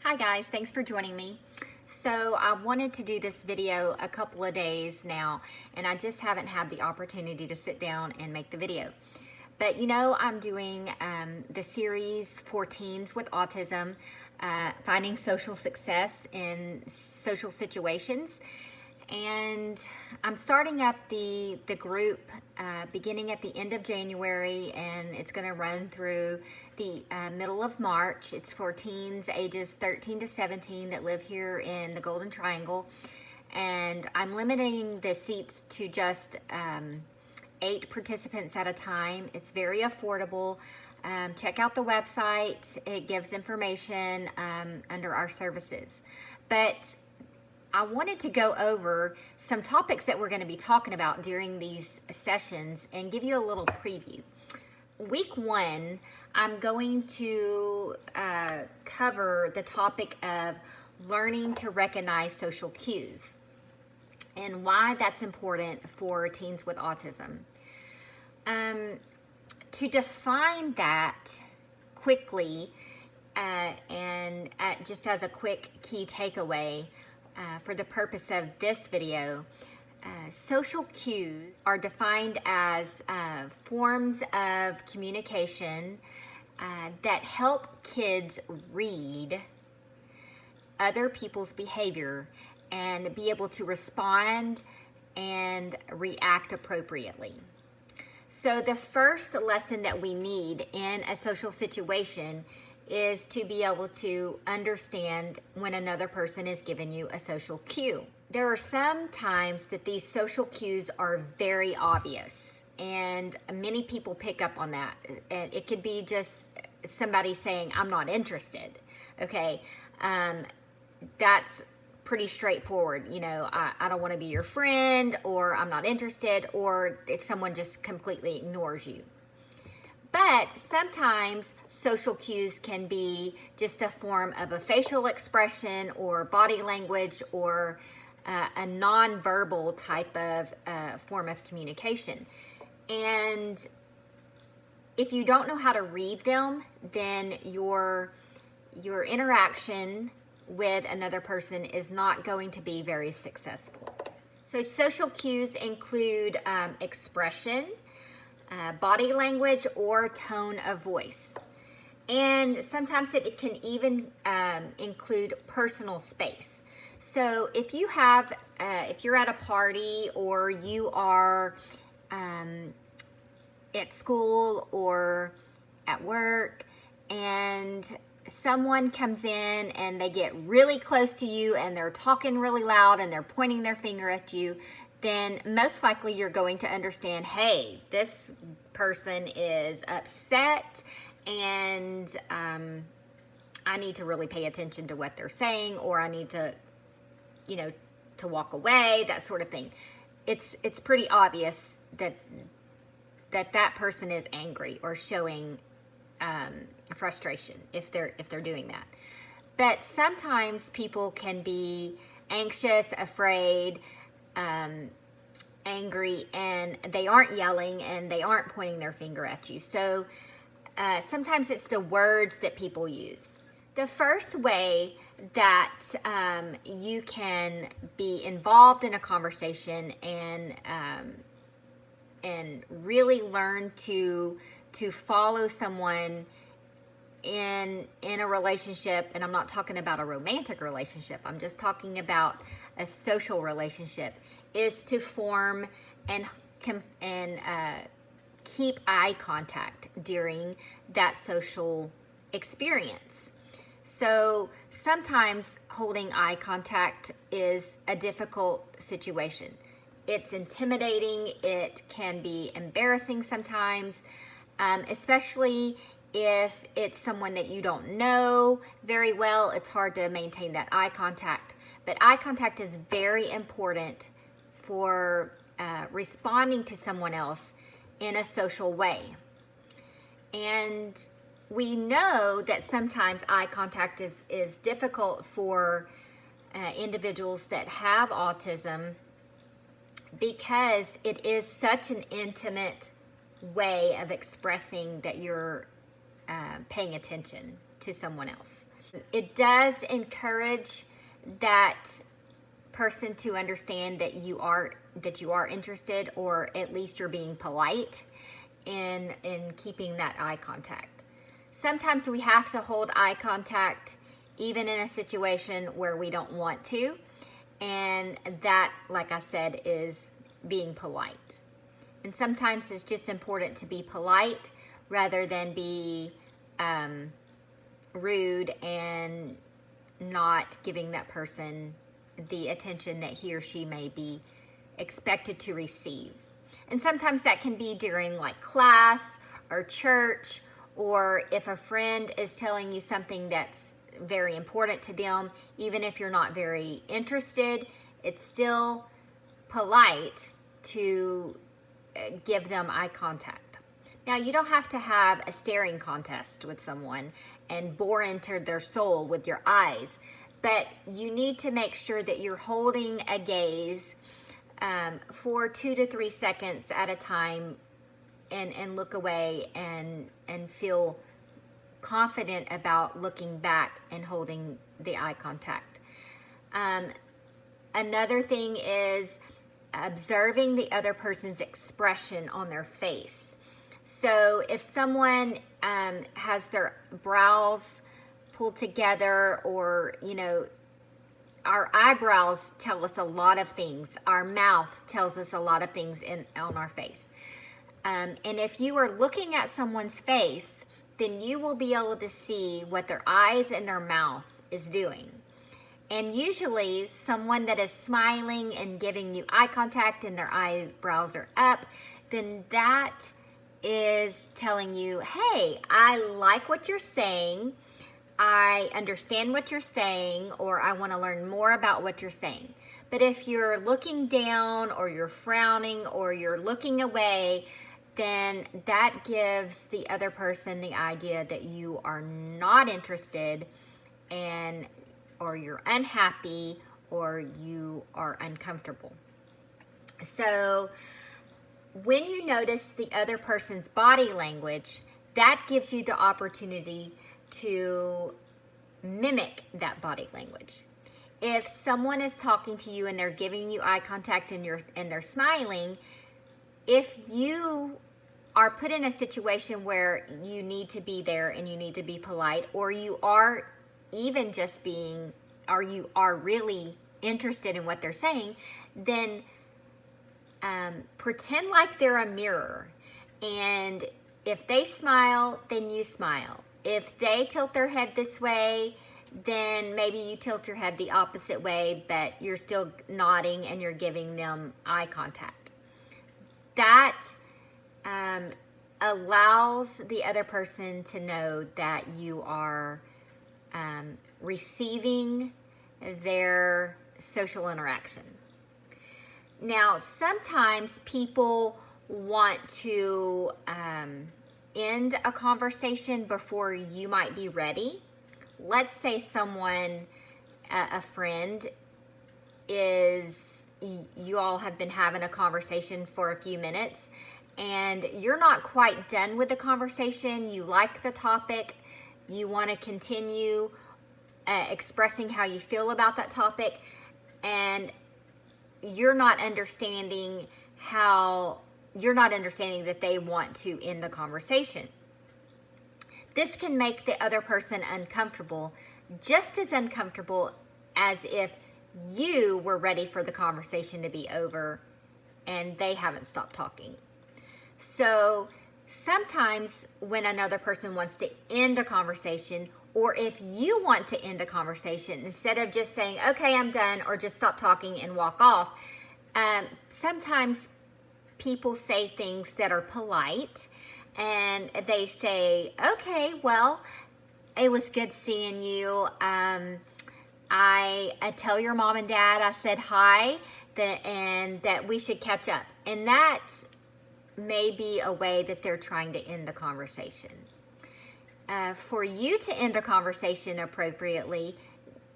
Hi guys, thanks for joining me. So I wanted to do this video a couple of days now, and I just haven't had the opportunity to sit down and make the video. But I'm doing the series for teens with autism, finding social success in social situations. And I'm starting up the group beginning at the end of January, and it's going to run through the middle of March. It's for teens ages 13 to 17 that live here in the Golden Triangle. And I'm limiting the seats to just 8 participants at a time. It's very affordable. Check out the website. It gives information under our services. But I wanted to go over some topics that we're going to be talking about during these sessions and give you a little preview. Week 1, I'm going to cover the topic of learning to recognize social cues and why that's important for teens with autism. To define that quickly and just as a quick key takeaway, for the purpose of this video, social cues are defined as forms of communication that help kids read other people's behavior and be able to respond and react appropriately. So the first lesson that we need in a social situation is to be able to understand when another person is giving you a social cue. There are some times that these social cues are very obvious, and many people pick up on that. It could be just somebody saying, "I'm not interested." Okay, that's pretty straightforward. I don't want to be your friend, or I'm not interested, or if someone just completely ignores you. But sometimes social cues can be just a form of a facial expression or body language or a nonverbal type of form of communication. And if you don't know how to read them, then your interaction with another person is not going to be very successful. So social cues include expression, body language, or tone of voice. And sometimes it can even include personal space. So if you have, if you're at a party or you are at school or at work and someone comes in and they get really close to you and they're talking really loud and they're pointing their finger at you, then most likely you're going to understand, hey, this person is upset and I need to really pay attention to what they're saying, or I need to, to walk away, that sort of thing. It's pretty obvious that that person is angry or showing frustration if they're doing that. But sometimes people can be anxious, afraid, angry, and they aren't yelling and they aren't pointing their finger at you. So sometimes it's the words that people use. The first way that you can be involved in a conversation and really learn to follow someone in a relationship, and I'm not talking about a romantic relationship, I'm just talking about a social relationship, is to form and keep eye contact during that social experience. So sometimes holding eye contact is a difficult situation. It's intimidating, it can be embarrassing sometimes, especially if it's someone that you don't know very well. It's hard to maintain that eye contact. But eye contact is very important for responding to someone else in a social way. And we know that sometimes eye contact is difficult for individuals that have autism because it is such an intimate way of expressing that you're paying attention to someone else. It does encourage that person to understand that you are interested, or at least you're being polite in keeping that eye contact. Sometimes we have to hold eye contact even in a situation where we don't want to, and that, like I said, is being polite. And sometimes it's just important to be polite rather than be rude and not giving that person the attention that he or she may be expected to receive. And sometimes that can be during like class or church, or if a friend is telling you something that's very important to them, even if you're not very interested, it's still polite to give them eye contact. Now, you don't have to have a staring contest with someone and bore into their soul with your eyes, but you need to make sure that you're holding a gaze for 2 to 3 seconds at a time, and look away and feel confident about looking back and holding the eye contact. Another thing is observing the other person's expression on their face. So if someone has their brows pulled together, or, you know, our eyebrows tell us a lot of things. Our mouth tells us a lot of things on our face. And if you are looking at someone's face, then you will be able to see what their eyes and their mouth is doing. And usually someone that is smiling and giving you eye contact and their eyebrows are up, then that is telling you, hey, I like what you're saying, I understand what you're saying, or I want to learn more about what you're saying. But if you're looking down, or you're frowning, or you're looking away, then that gives the other person the idea that you are not interested, and or you're unhappy, or you are uncomfortable. So when you notice the other person's body language, that gives you the opportunity to mimic that body language. If someone is talking to you and they're giving you eye contact and they're smiling, if you are put in a situation where you need to be there and you need to be polite, or you are even just being, or you are really interested in what they're saying, then pretend like they're a mirror. And if they smile, then you smile. If they tilt their head this way, then maybe you tilt your head the opposite way, but you're still nodding and you're giving them eye contact. That allows the other person to know that you are receiving their social interaction. Now, sometimes people want to end a conversation before you might be ready. Let's say someone, a friend, you all have been having a conversation for a few minutes, and you're not quite done with the conversation. You like the topic. You want to continue expressing how you feel about that topic, and you're not understanding that they want to end the conversation. This can make the other person uncomfortable, just as uncomfortable as if you were ready for the conversation to be over and they haven't stopped talking. So sometimes when another person wants to end a conversation, or if you want to end a conversation, instead of just saying, okay, I'm done, or just stop talking and walk off, sometimes people say things that are polite, and they say, okay, well, it was good seeing you. I tell your mom and dad I said hi, and that we should catch up. And that may be a way that they're trying to end the conversation. For you to end a conversation appropriately,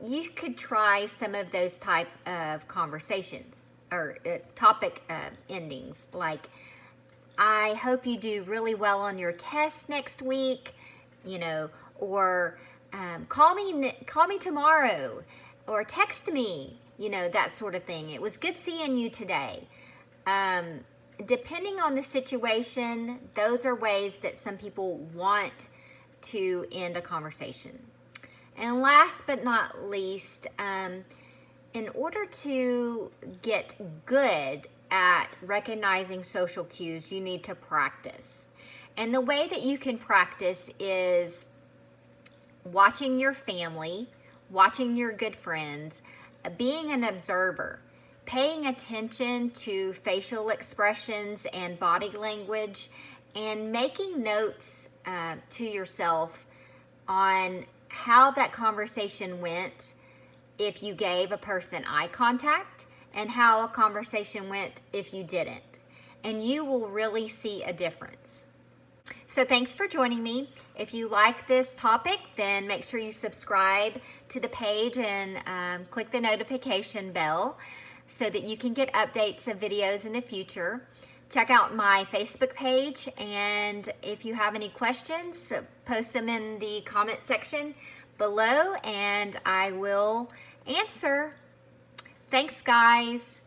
you could try some of those type of conversations, or topic endings, like, I hope you do really well on your test next week, or Call me tomorrow, or text me, you know, that sort of thing. It was good seeing you today. Depending on the situation, those are ways that some people want to end a conversation. And last but not least, in order to get good at recognizing social cues, you need to practice. And the way that you can practice is watching your family, watching your good friends, being an observer, paying attention to facial expressions and body language, and making notes to yourself on how that conversation went if you gave a person eye contact, and how a conversation went if you didn't. And you will really see a difference. So thanks for joining me. If you like this topic, then make sure you subscribe to the page and click the notification bell so that you can get updates of videos in the future. Check out my Facebook page, and if you have any questions, post them in the comment section below and I will answer. Thanks, guys.